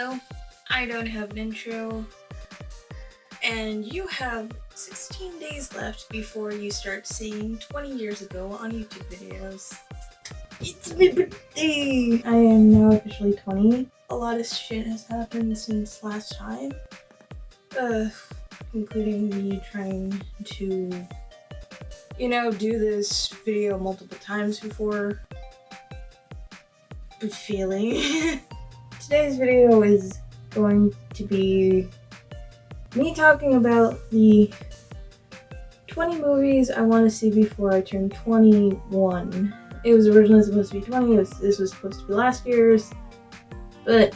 Hello, I don't have an intro, and you have 16 days left before you start seeing 20 years ago on YouTube videos. It's my birthday! I am now officially 20. A lot of shit has happened since last time, including me trying to, do this video multiple times before, but failing. Today's video is going to be me talking about the 20 movies I want to see before I turn 21. It was originally supposed to be 20, this was supposed to be last year's, but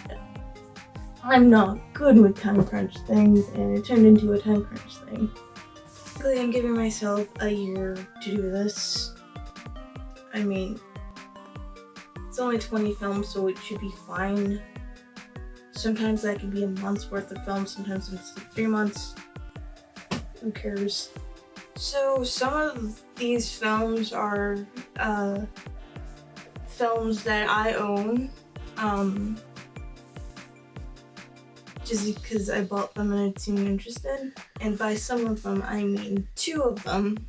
I'm not good with time crunch things, and it turned into a time crunch thing. Basically, I'm giving myself a year to do this. I mean, it's only 20 films, so it should be fine. Sometimes that could be a month's worth of films, sometimes it's 3 months. Who cares? So some of these films are films that I own, just because I bought them and it seemed interesting. And by some of them, I mean 2 of them.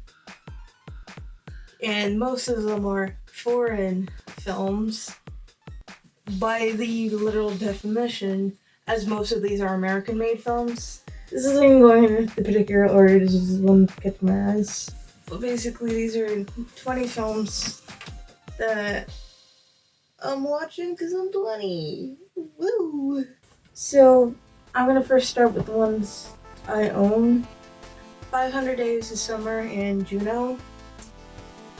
And most of them are foreign films. By the literal definition, as most of these are American-made films. This isn't even going in the particular order, this is one to get my eyes. But basically, these are 20 films that I'm watching because I'm 20. Woo! So, I'm gonna first start with the ones I own. 500 Days of Summer and Juno.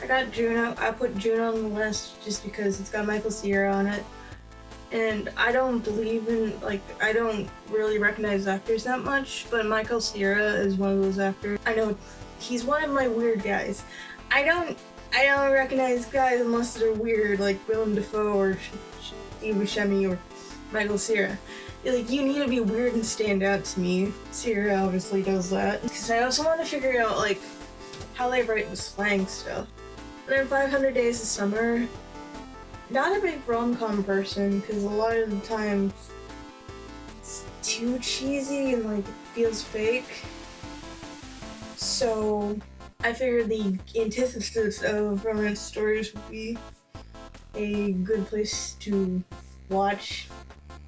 I got Juno. I put Juno on the list just because it's got Michael Cera on it. And I don't believe in, I don't really recognize actors that much, but Michael Cera is one of those actors. I know he's one of my weird guys. I don't recognize guys unless they're weird, like Willem Dafoe or Steve Buscemi or Michael Cera. You need to be weird and stand out to me. Cera obviously does that. Because I also want to figure out, how they write the slang stuff. But in 500 Days of Summer, not a big rom-com person, because a lot of the times it's too cheesy and it feels fake. So I figured the antithesis of romance stories would be a good place to watch.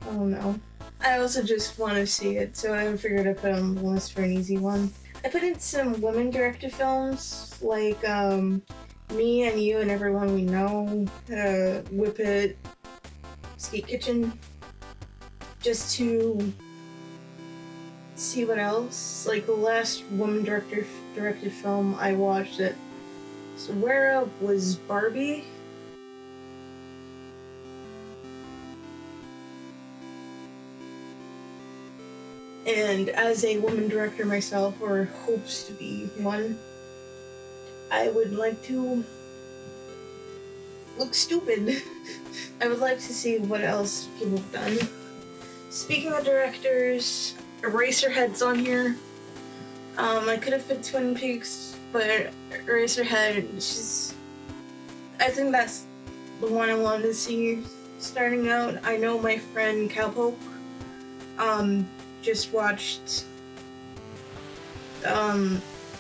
I don't know. I also just want to see it, so I figured I'd put it on the list for an easy one. I put in some women-directed films, like Me and You and Everyone We Know, Whip It, Skate Kitchen, just to see what else. The last woman-directed film I watched that swear up was Barbie. And as a woman director myself, or hopes to be one, I would like to look stupid. I would like to see what else people have done. Speaking of directors, Eraserhead's on here. I could have put Twin Peaks, but Eraserhead, I think that's the one I wanted to see starting out. I know my friend Cowpoke just watched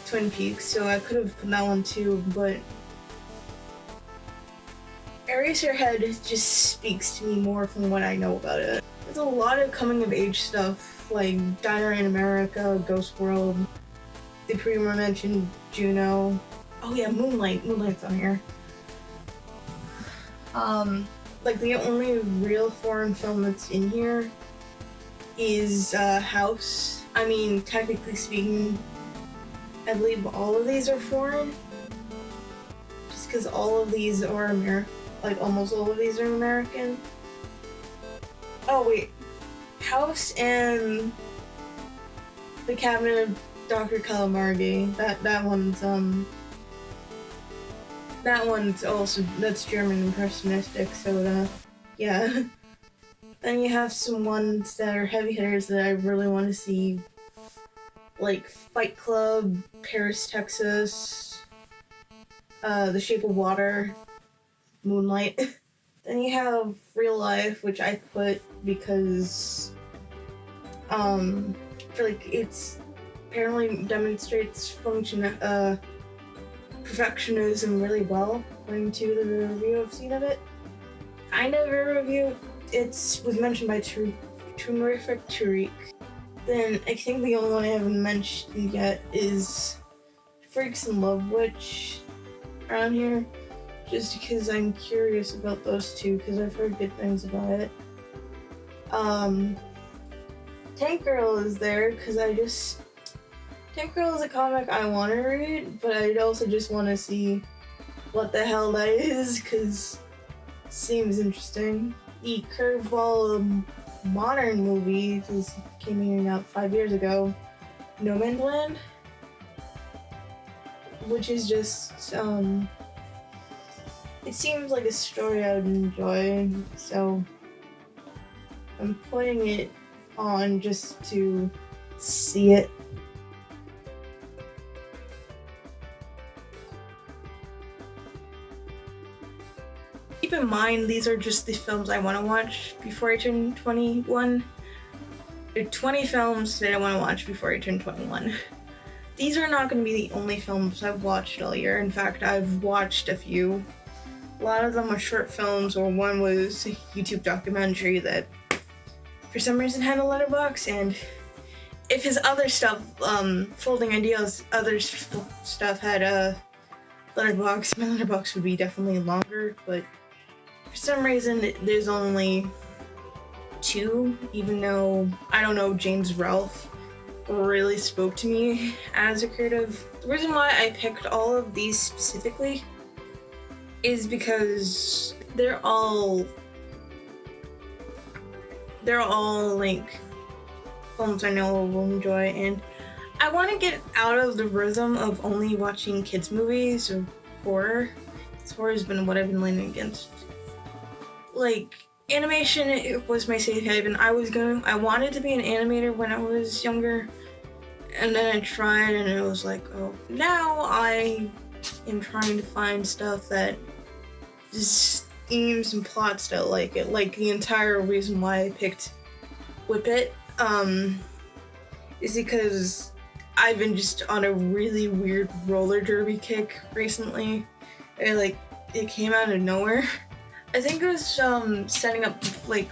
Twin Peaks, so I could have put that one too, but Eraserhead just speaks to me more from what I know about it. There's a lot of coming-of-age stuff, like Diner in America, Ghost World, the pre-mentioned Juno. Oh yeah, Moonlight's on here. The only real foreign film that's in here is House. I mean, technically speaking, I believe all of these are foreign, just because all of these are almost all of these are American. Oh wait, House and The Cabinet of Dr. Calamari. That one's also, that's German impressionistic, so yeah. Then you have some ones that are heavy hitters that I really want to see, like Fight Club, Paris, Texas, The Shape of Water, Moonlight. Then you have Real Life, which I put because For like it's apparently demonstrates perfectionism really well, according to the review I've seen of it. Kind of a review. It was mentioned by Turmeric Tariq. Then I think the only one I haven't mentioned yet is Freaks and Love Witch around here, just because I'm curious about those two, because I've heard good things about it. Tank Girl is there, because Tank Girl is a comic I want to read, but I also just want to see what the hell that is, because it seems interesting. The Curveball modern movie came out 5 years ago, No Man's Land, which is just, it seems like a story I would enjoy, so I'm putting it on just to see it. Keep in mind, these are just the films I want to watch before I turn 21. There are 20 films that I want to watch before I turn 21. These are not going to be the only films I've watched all year. In fact, I've watched a few. A lot of them are short films, or one was a YouTube documentary that for some reason had a letterbox, and if his other stuff, Folding Ideas, other stuff had a letterbox, my letterbox would be definitely longer, but for some reason there's only 2, even though, I don't know, James Ralph really spoke to me as a creative. The reason why I picked all of these specifically is because they're all like films I know will enjoy, and I want to get out of the rhythm of only watching kids movies or horror. Horror has been what I've been leaning against. Like, animation, it was my safe haven. I wanted to be an animator when I was younger, and then I tried and it was like, oh. Now I am trying to find stuff that just themes and plots that like it. Like, the entire reason why I picked Whip It, is because I've been just on a really weird roller derby kick recently. It came out of nowhere. I think it was setting up, like,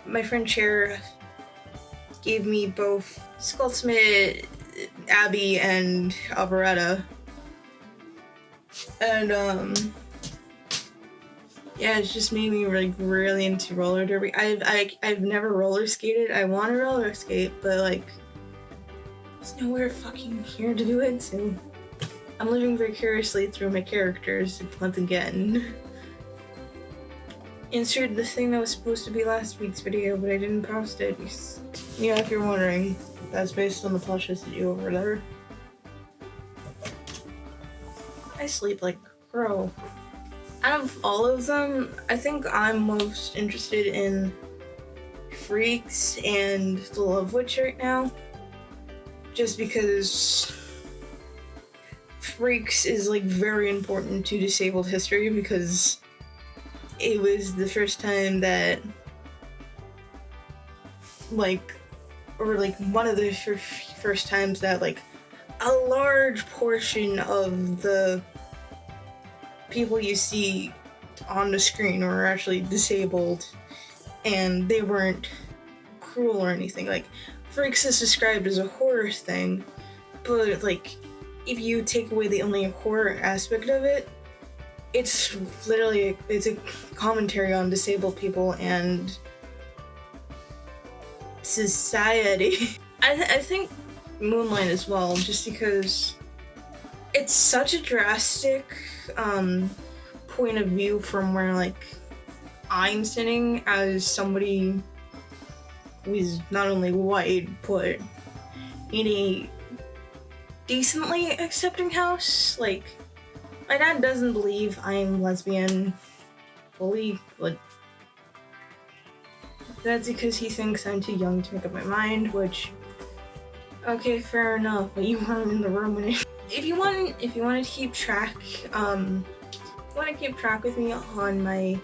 my friend Cher gave me both Skullsmith, Abby, and Alvaretta. And yeah, it's just made me really into roller derby. I've never roller skated. I want to roller skate, but like, there's nowhere fucking here to do it, so I'm living vicariously through my characters once again. Inserted the thing that was supposed to be last week's video, but I didn't post it because, yeah, if you're wondering, that's based on the plushes that you over there. I sleep like a crow. Out of all of them, I think I'm most interested in Freaks and The Love Witch right now. Just because Freaks is like very important to disabled history, because it was the first time that one of the first times that like a large portion of the people you see on the screen were actually disabled, and they weren't cruel or anything. Like, Freaks is described as a horror thing, but like, if you take away the only horror aspect of it, it's a commentary on disabled people and society. I think Moonlight as well, just because it's such a drastic point of view from where like I'm sitting as somebody who is not only white but in a decently accepting house. Like, my dad doesn't believe I'm lesbian fully, but that's because he thinks I'm too young to make up my mind, which, okay, fair enough, but you weren't in the room when it. If you want to keep track, with me on my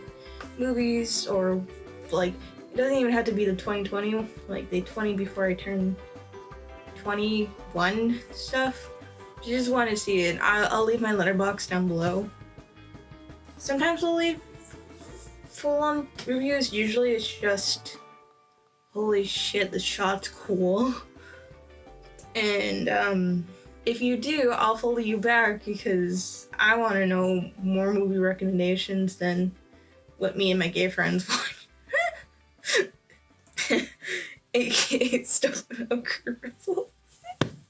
movies, or like, doesn't even have to be the 2020, like the 20 before I turn 21 stuff. If you just want to see it, I'll leave my letterbox down below. Sometimes I'll leave full-on reviews. Usually it's just, holy shit, the shot's cool. And if you do, I'll follow you back because I want to know more movie recommendations than what me and my gay friends want. AKA stuff about Kurt Russell.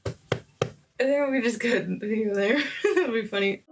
I think we just got the video there. That'll be funny.